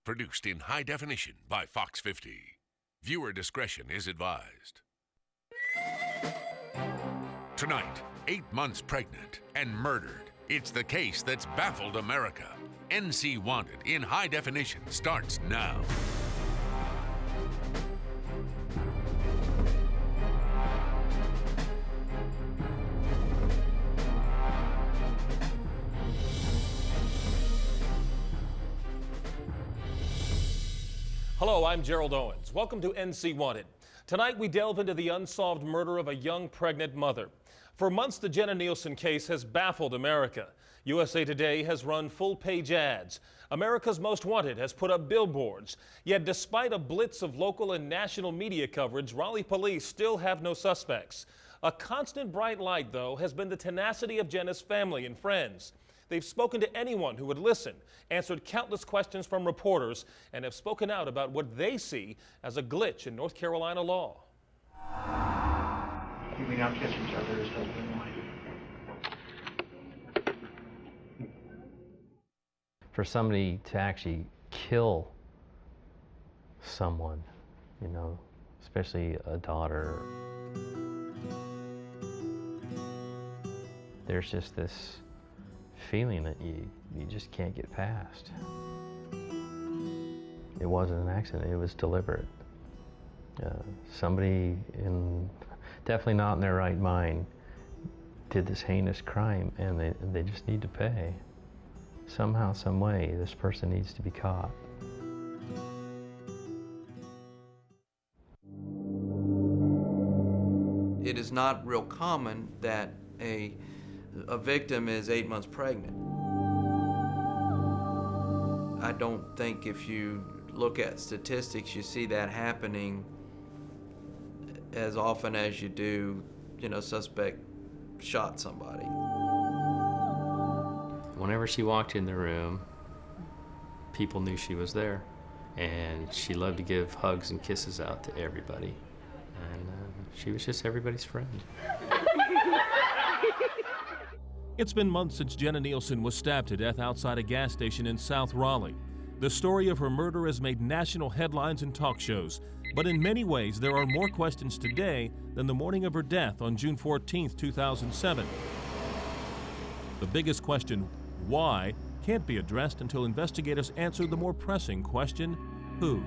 Produced in high definition by Fox 50. Viewer discretion is advised. Tonight, 8 months pregnant and murdered. It's the case that's baffled America. NC Wanted in high definition starts now. Hello, I'm Gerald Owens. Welcome to NC Wanted. Tonight we delve into the unsolved murder of a young pregnant mother. For months, the Jenna Nielsen case has baffled America. USA Today has run full-page ads. America's Most Wanted has put up billboards. Yet despite a blitz of local and national media coverage, Raleigh police still have no suspects. A constant bright light, though, has been the tenacity of Jenna's family and friends. They've spoken to anyone who would listen, answered countless questions from reporters, and have spoken out about what they see as a glitch in North Carolina law. We now kiss each other as husband and wife. For somebody to actually kill someone, you know, especially a daughter, there's just this feeling that you just can't get past. It wasn't an accident, it was deliberate. Somebody definitely not in their right mind did this heinous crime, and they just need to pay. Somehow, some way, this person needs to be caught. It is not real common that a victim is 8 months pregnant. I don't think if you look at statistics, you see that happening as often as you do, you know, suspect shot somebody. Whenever she walked in the room, people knew she was there, and she loved to give hugs and kisses out to everybody, and she was just everybody's friend. It's been months since Jenna Nielsen was stabbed to death outside a gas station in South Raleigh. The story of her murder has made national headlines and talk shows, but in many ways there are more questions today than the morning of her death on June 14, 2007. The biggest question, why, can't be addressed until investigators answer the more pressing question, who?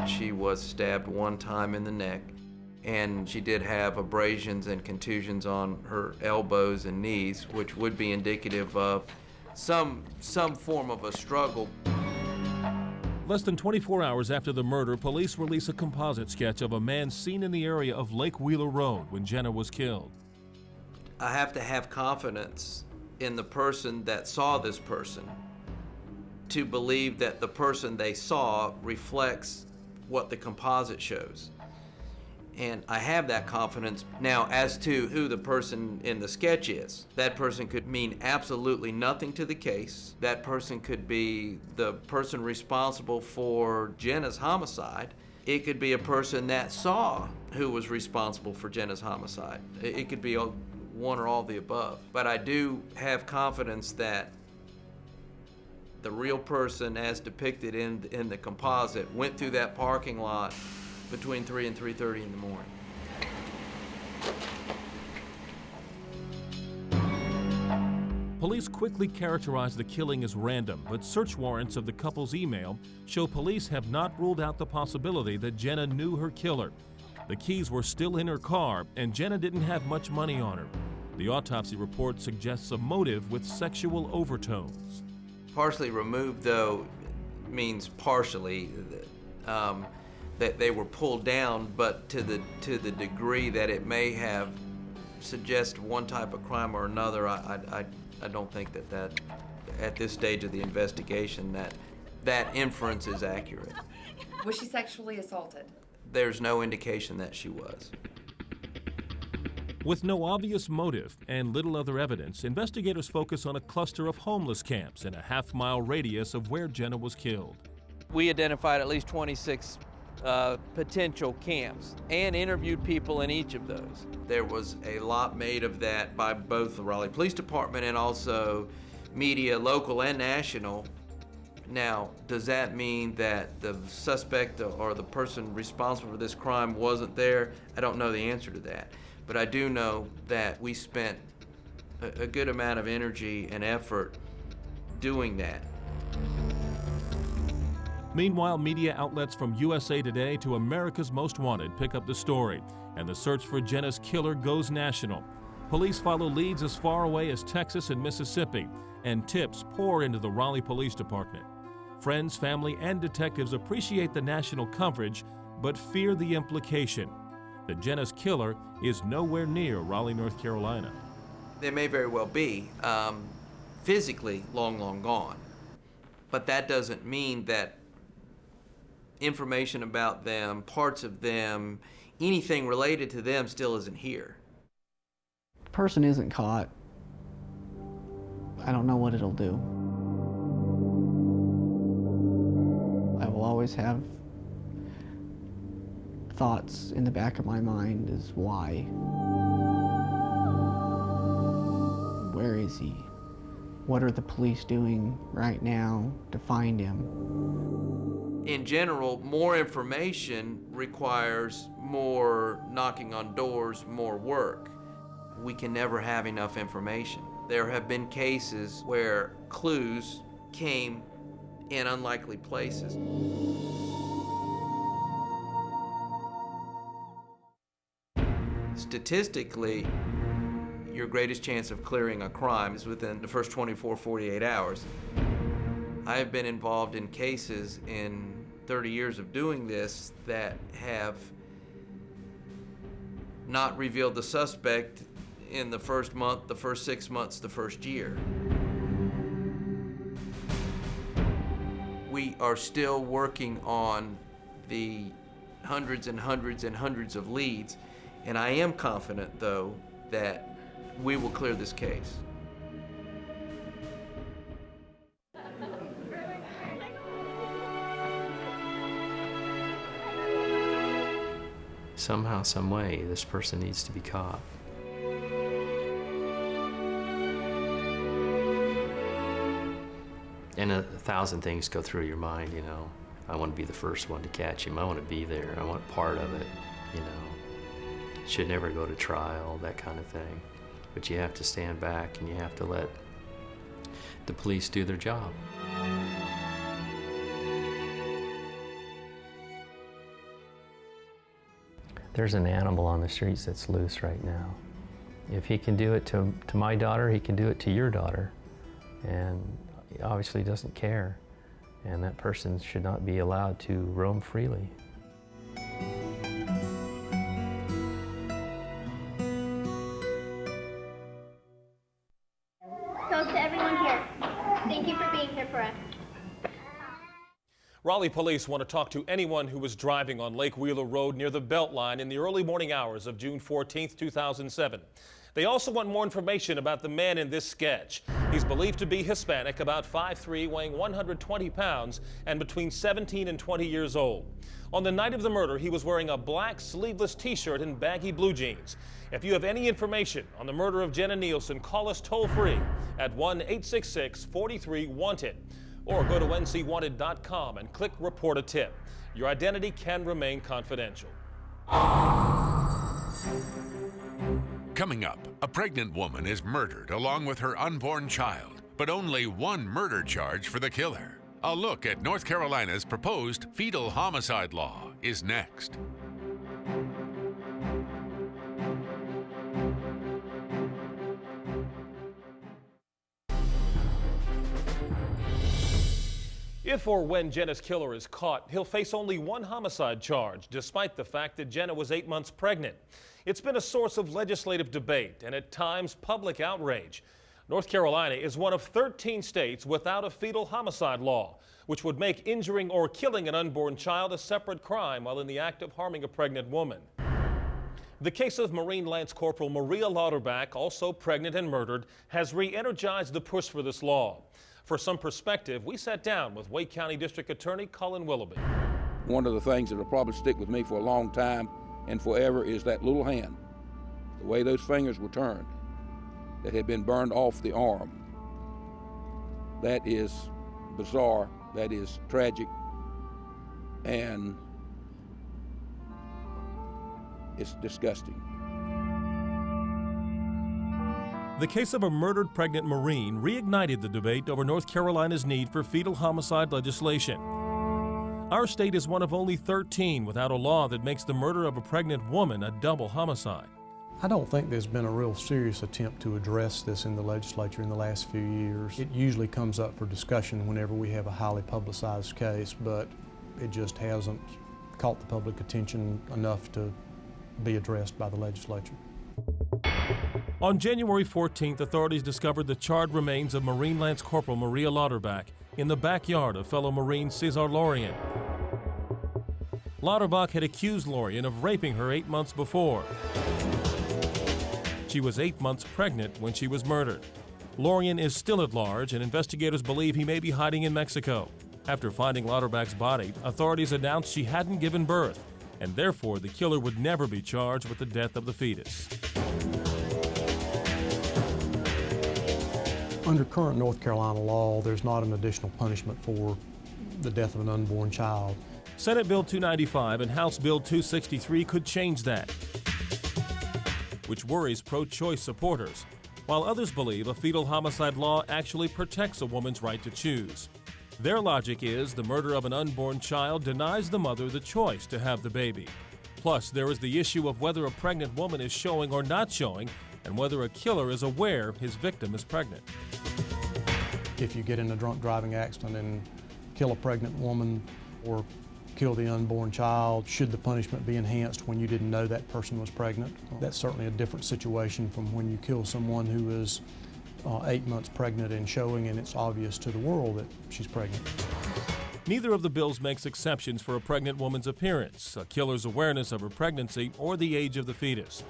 She was stabbed one time in the neck, and she did have abrasions and contusions on her elbows and knees, which would be indicative of some form of a struggle. Less than 24 hours after the murder, police release a composite sketch of a man seen in the area of Lake Wheeler Road when Jenna was killed. I have to have confidence in the person that saw this person to believe that the person they saw reflects what the composite shows. And I have that confidence. Now, as to who the person in the sketch is, that person could mean absolutely nothing to the case. That person could be the person responsible for Jenna's homicide. It could be a person that saw who was responsible for Jenna's homicide. It could be one or all of the above. But I do have confidence that the real person, as depicted in the composite, went through that parking lot between 3 and 3:30 in the morning. Police quickly characterized the killing as random, but search warrants of the couple's email show police have not ruled out the possibility that Jenna knew her killer. The keys were still in her car, and Jenna didn't have much money on her. The autopsy report suggests a motive with sexual overtones. Partially removed, though, means partially. That they were pulled down, but to the degree that it may have suggested one type of crime or another, I don't think that at this stage of the investigation that inference is accurate. Was she sexually assaulted? There's no indication that she was. With no obvious motive and little other evidence, investigators focus on a cluster of homeless camps in a half-mile radius of where Jenna was killed. We identified at least 26 potential camps and interviewed people in each of those. There was a lot made of that by both the Raleigh Police Department and also media, local and national. Now, does that mean that the suspect or the person responsible for this crime wasn't there? I don't know the answer to that. But I do know that we spent a good amount of energy and effort doing that. Meanwhile, media outlets from USA Today to America's Most Wanted pick up the story, and the search for Jenna's killer goes national. Police follow leads as far away as Texas and Mississippi, and tips pour into the Raleigh Police Department. Friends, family, and detectives appreciate the national coverage, but fear the implication that Jenna's killer is nowhere near Raleigh, North Carolina. They may very well be physically long gone, but that doesn't mean that information about them, parts of them, anything related to them still isn't here. The person isn't caught. I don't know what it'll do. I will always have thoughts in the back of my mind is why? Where is he? What are the police doing right now to find him? In general, more information requires more knocking on doors, more work. We can never have enough information. There have been cases where clues came in unlikely places. Statistically, your greatest chance of clearing a crime is within the first 24, 48 hours. I have been involved in cases in 30 years of doing this that have not revealed the suspect in the first month, the first 6 months, the first year. We are still working on the hundreds and hundreds and hundreds of leads, and I am confident, though, that we will clear this case. Somehow, some way, this person needs to be caught. And 1,000 things go through your mind, you know. I want to be the first one to catch him. I want to be there. I want part of it, you know. Should never go to trial, that kind of thing. But you have to stand back and you have to let the police do their job. There's an animal on the streets that's loose right now. If he can do it to my daughter, he can do it to your daughter. And he obviously doesn't care. And that person should not be allowed to roam freely. So to everyone here, thank you for being here for us. Raleigh police want to talk to anyone who was driving on Lake Wheeler Road near the Beltline in the early morning hours of June 14, 2007. They also want more information about the man in this sketch. He's believed to be Hispanic, about 5'3", weighing 120 pounds, and between 17 and 20 years old. On the night of the murder, he was wearing a black sleeveless t-shirt and baggy blue jeans. If you have any information on the murder of Jenna Nielsen, call us toll-free at 1-866-43-WANTED. Or go to ncwanted.com and click Report a Tip. Your identity can remain confidential. Coming up, a pregnant woman is murdered along with her unborn child, but only one murder charge for the killer. A look at North Carolina's proposed fetal homicide law is next. If or when Jenna's killer is caught, he'll face only one homicide charge, despite the fact that Jenna was 8 months pregnant. It's been a source of legislative debate and at times public outrage. North Carolina is one of 13 states without a fetal homicide law, which would make injuring or killing an unborn child a separate crime while in the act of harming a pregnant woman. The case of Marine Lance Corporal Maria Lauterbach, also pregnant and murdered, has re-energized the push for this law. For some perspective, we sat down with Wake County District Attorney Colin Willoughby. one of the things that will probably stick with me for a long time and forever is that little hand, the way those fingers were turned, that had been burned off the arm. That is bizarre, that is tragic, and it's disgusting. The case of a murdered pregnant Marine reignited the debate over North Carolina's need for fetal homicide legislation. Our state is one of only 13 without a law that makes the murder of a pregnant woman a double homicide. I don't think there's been a real serious attempt to address this in the legislature in the last few years. It usually comes up for discussion whenever we have a highly publicized case, but it just hasn't caught the public attention enough to be addressed by the legislature. On January 14th, authorities discovered the charred remains of Marine Lance Corporal Maria Lauterbach in the backyard of fellow Marine Cesar Lorien. Lauterbach had accused Lorien of raping her 8 months before. She was 8 months pregnant when she was murdered. Lorien is still at large, and investigators believe he may be hiding in Mexico. After finding Lauterbach's body, authorities announced she hadn't given birth, and therefore the killer would never be charged with the death of the fetus. Under current North Carolina law, there's not an additional punishment for the death of an unborn child. Senate Bill 295 and House Bill 263 could change that, which worries pro-choice supporters, while others believe a fetal homicide law actually protects a woman's right to choose. Their logic is the murder of an unborn child denies the mother the choice to have the baby. Plus, there is the issue of whether a pregnant woman is showing or not showing, and whether a killer is aware his victim is pregnant. If you get in a drunk driving accident and kill a pregnant woman or kill the unborn child, should the punishment be enhanced when you didn't know that person was pregnant? That's certainly a different situation from when you kill someone who is 8 months pregnant and showing, and it's obvious to the world that she's pregnant. Neither of the bills makes exceptions for a pregnant woman's appearance, a killer's awareness of her pregnancy, or the age of the fetus.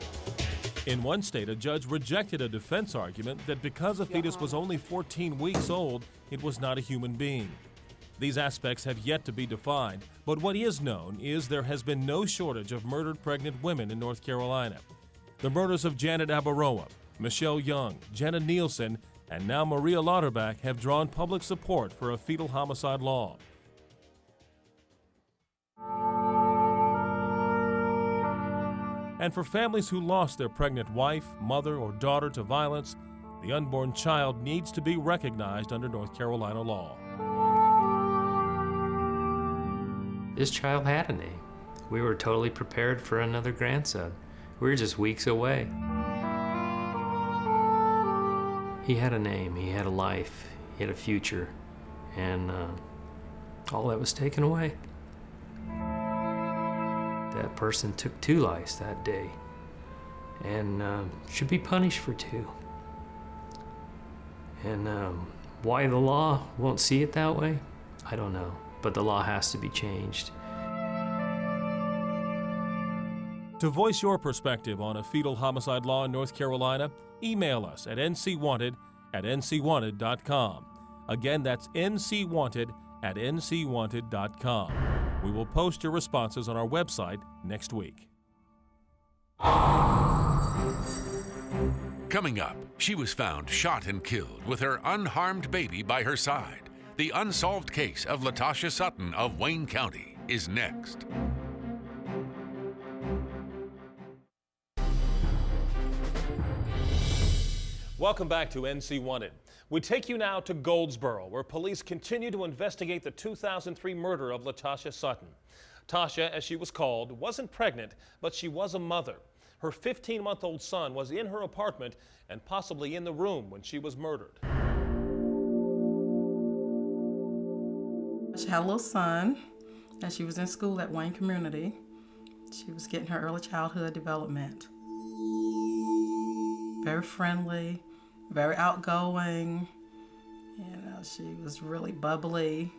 In one state, a judge rejected a defense argument that because a fetus was only 14 weeks old, it was not a human being. These aspects have yet to be defined, but what is known is there has been no shortage of murdered pregnant women in North Carolina. The murders of Janet Abaroa, Michelle Young, Jenna Nielsen, and now Maria Lauterbach have drawn public support for a fetal homicide law. And for families who lost their pregnant wife, mother, or daughter to violence, the unborn child needs to be recognized under North Carolina law. This child had a name. We were totally prepared for another grandson. We were just weeks away. He had a name, he had a life, he had a future, and all that was taken away. That person took 2 lives that day and should be punished for 2. And why the law won't see it that way, I don't know, but the law has to be changed. To voice your perspective on a fetal homicide law in North Carolina, email us at ncwanted@ncwanted.com. Again, that's ncwanted@ncwanted.com. We will post your responses on our website next week. Coming up, she was found shot and killed with her unharmed baby by her side. The unsolved case of Latasha Sutton of Wayne County is next. Welcome back to NC Wanted. We take you now to Goldsboro, where police continue to investigate the 2003 murder of Latasha Sutton. Tasha, as she was called, wasn't pregnant, but she was a mother. Her 15-month-old son was in her apartment and possibly in the room when she was murdered. She had a little son, and she was in school at Wayne Community. She was getting her early childhood development. Very friendly, very outgoing. She was really bubbly.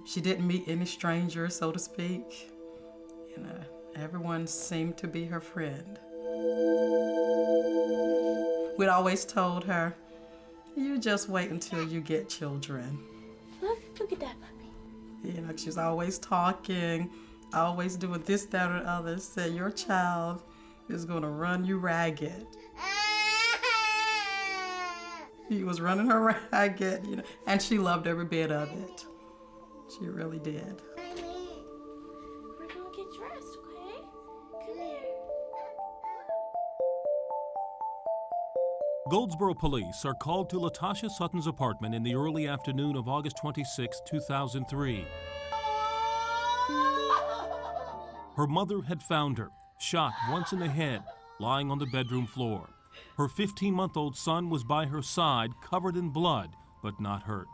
She didn't meet any strangers, so to speak. Everyone seemed to be her friend. We'd always told her, "You just wait until you get children." Look at that puppy. You know, she was always talking, always doing this, that, or the other. Said your child is going to run you ragged. He was running her ragged, you know, and she loved every bit of it. She really did. We're gonna get dressed, okay? Come here. Goldsboro police are called to Latasha Sutton's apartment in the early afternoon of August 26, 2003. Her mother had found her, shot once in the head, lying on the bedroom floor. Her 15-month-old son was by her side, covered in blood, but not hurt.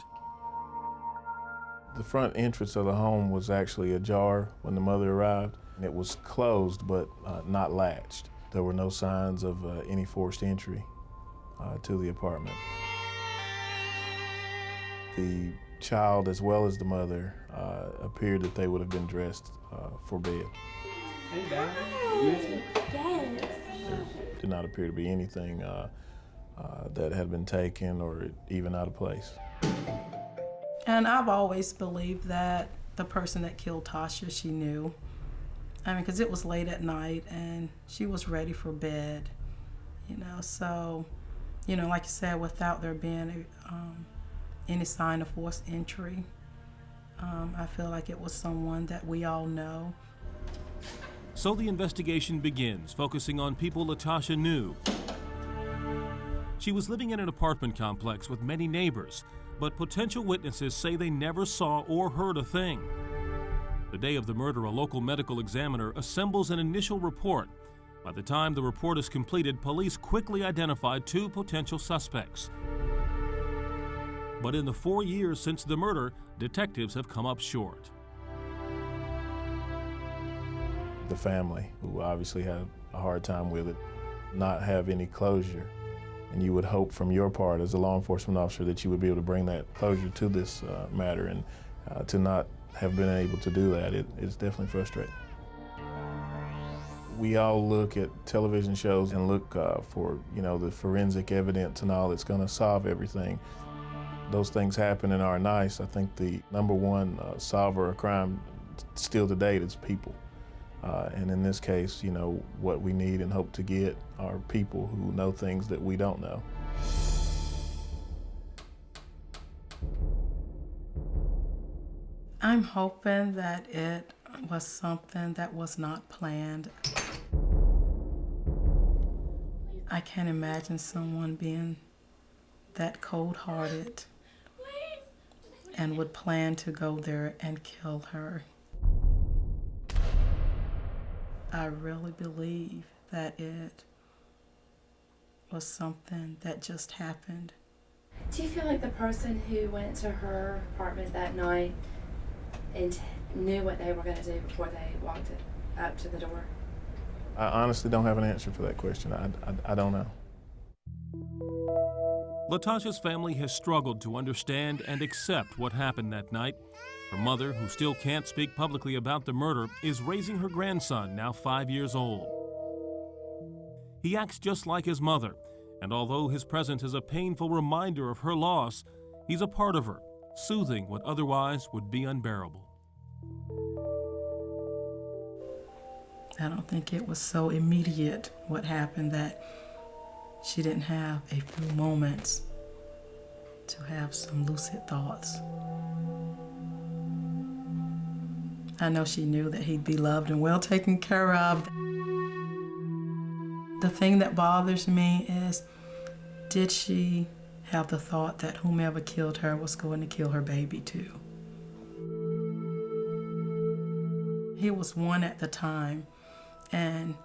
The front entrance of the home was actually ajar when the mother arrived. It was closed, but not latched. There were no signs of any forced entry to the apartment. The child, as well as the mother, appeared that they would have been dressed for bed. Hey, Dad. Yes. There did not appear to be anything that had been taken or even out of place. And I've always believed that the person that killed Tasha, she knew. I mean, because it was late at night and she was ready for bed, you know. So, you know, like you said, without there being any sign of forced entry, I feel like it was someone that we all know. So the investigation begins, focusing on people Latasha knew. She was living in an apartment complex with many neighbors, but potential witnesses say they never saw or heard a thing. The day of the murder, a local medical examiner assembles an initial report. By the time the report is completed, police quickly identified 2 potential suspects. But in the 4 years since the murder, detectives have come up short. The family, who obviously had a hard time with it, not have any closure. And you would hope from your part as a law enforcement officer that you would be able to bring that closure to this matter, and to not have been able to do that, it's definitely frustrating. We all look at television shows and look for, you know, the forensic evidence and all that's going to solve everything. Those things happen and are nice. I think the #1 solver of crime still to date is people. And in this case, you know, what we need and hope to get are people who know things that we don't know. I'm hoping that it was something that was not planned. I can't imagine someone being that cold-hearted and would plan to go there and kill her. I really believe that it was something that just happened. Do you feel like the person who went to her apartment that night and knew what they were going to do before they walked up to the door? I honestly don't have an answer for that question. I don't know. Latasha's family has struggled to understand and accept what happened that night. Her mother, who still can't speak publicly about the murder, is raising her grandson, now 5 years old. He acts just like his mother, and although his presence is a painful reminder of her loss, he's a part of her, soothing what otherwise would be unbearable. I don't think it was so immediate what happened that she didn't have a few moments to have some lucid thoughts. I know she knew that he'd be loved and well taken care of. The thing that bothers me is, did she have the thought that whomever killed her was going to kill her baby too? He was 1 at the time, and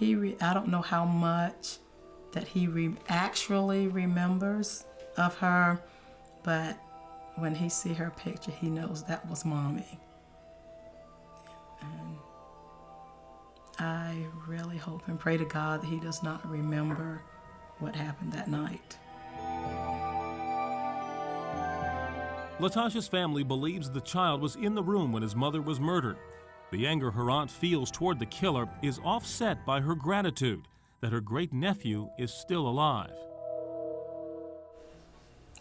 I don't know how much that he actually remembers of her, but when he see her picture, he knows that was Mommy. And I really hope and pray to God that he does not remember what happened that night. Latasha's family believes the child was in the room when his mother was murdered. The anger her aunt feels toward the killer is offset by her gratitude that her great-nephew is still alive.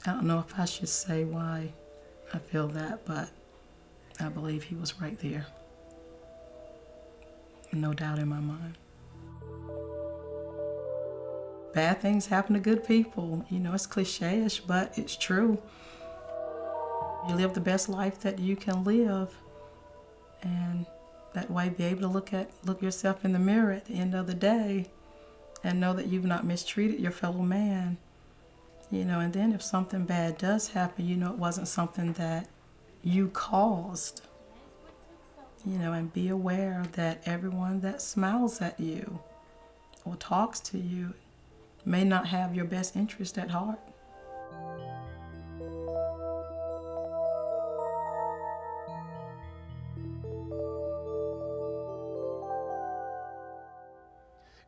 I don't know if I should say why I feel that, but I believe he was right there. No doubt in my mind. Bad things happen to good people. You know, it's cliche-ish, but it's true. You live the best life that you can live, and that way be able to look yourself in the mirror at the end of the day and know that you've not mistreated your fellow man. You know, and then if something bad does happen, you know it wasn't something that you caused. You know, and be aware that everyone that smiles at you or talks to you may not have your best interest at heart.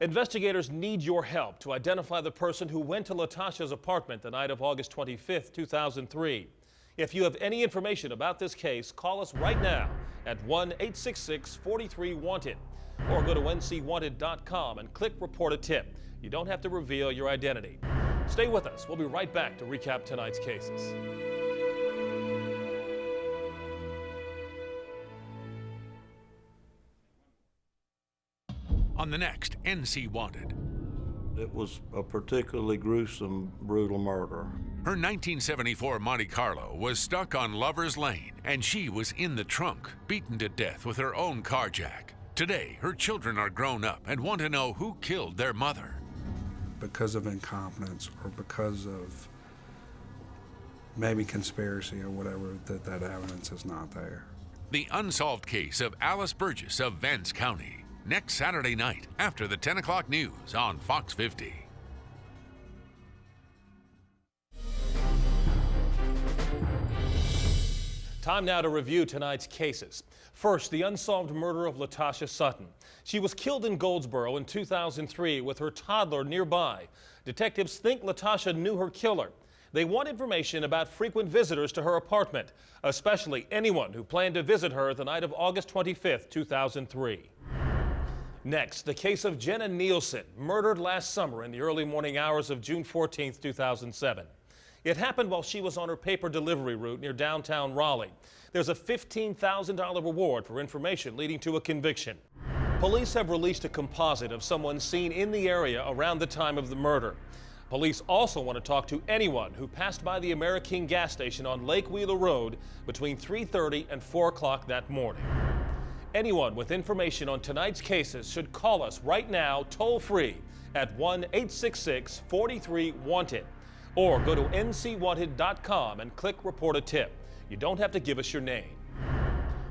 Investigators need your help to identify the person who went to Latasha's apartment the night of August 25th, 2003. If you have any information about this case, call us right now at 1-866-43-WANTED or go to ncwanted.com and click Report a Tip. You don't have to reveal your identity. Stay with us. We'll be right back to recap tonight's cases. On the next NC Wanted. It was a particularly gruesome, brutal murder. Her 1974 Monte Carlo was stuck on Lover's Lane, and she was in the trunk, beaten to death with her own car jack. Today, her children are grown up and want to know who killed their mother. Because of incompetence or because of maybe conspiracy or whatever, that evidence is not there. The unsolved case of Alice Burgess of Vance County. Next Saturday night after the 10 o'clock news on Fox 50. Time now to review tonight's cases. First, the unsolved murder of Latasha Sutton. She was killed in Goldsboro in 2003 with her toddler nearby. Detectives think Latasha knew her killer. They want information about frequent visitors to her apartment, especially anyone who planned to visit her the night of August 25th, 2003. Next, the case of Jenna Nielsen, murdered last summer in the early morning hours of June 14, 2007. It happened while she was on her paper delivery route near downtown Raleigh. There's a $15,000 reward for information leading to a conviction. Police have released a composite of someone seen in the area around the time of the murder. Police also want to talk to anyone who passed by the Ameriking gas station on Lake Wheeler Road between 3:30 and 4 o'clock that morning. Anyone with information on tonight's cases should call us right now, toll-free, at 1-866-43-WANTED, or go to ncwanted.com and click Report a Tip. You don't have to give us your name.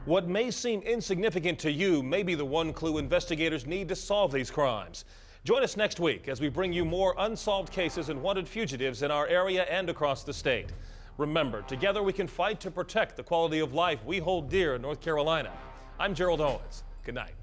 What may seem insignificant to you may be the one clue investigators need to solve these crimes. Join us next week as we bring you more unsolved cases and wanted fugitives in our area and across the state. Remember, together we can fight to protect the quality of life we hold dear in North Carolina. I'm Gerald Owens. Good night.